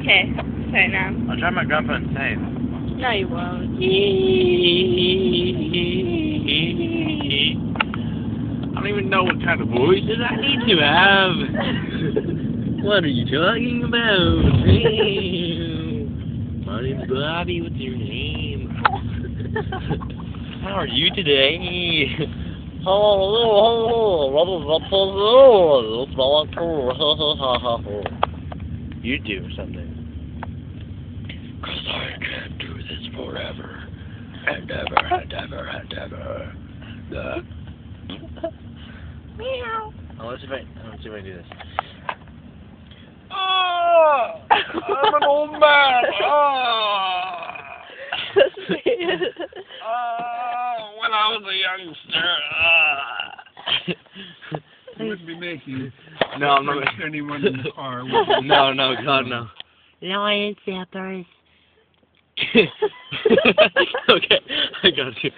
Okay, say it now. I'll drive my grandpa insane. No, you won't. I don't even know what kind of voices I need to have. What are you talking about? My name's Bobby. What's your name? How are you today? You do something. 'Cause I can't do this forever. And ever, and ever, and ever. Meow. Let's see if I can do this. Oh! I'm an old man! Oh! When I was a youngster. You wouldn't be making No, I'm not making anyone in the car. No, God, no. Lion zippers. Okay, I got this.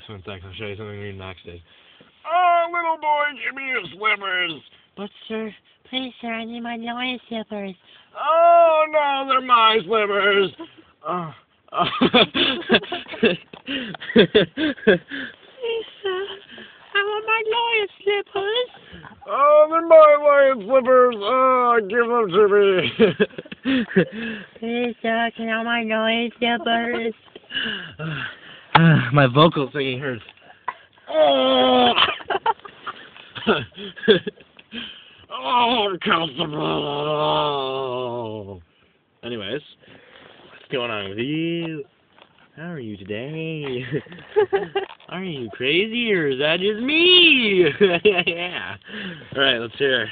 1 second, I'll show you something we next day. Oh, little boy, give me your slippers. But sir, please sir, I need my lion zippers. Oh, no, they're my slippers. Please sir, I want my lion slippers. Oh, they're my lion slippers. Oh, give them to me. Please sir, can I have my lion slippers? My vocal singing hurts. Oh, uncomfortable. Anyways, what's going on with you? How are you today? Are you crazy or is that just me? Yeah. Alright, let's hear it.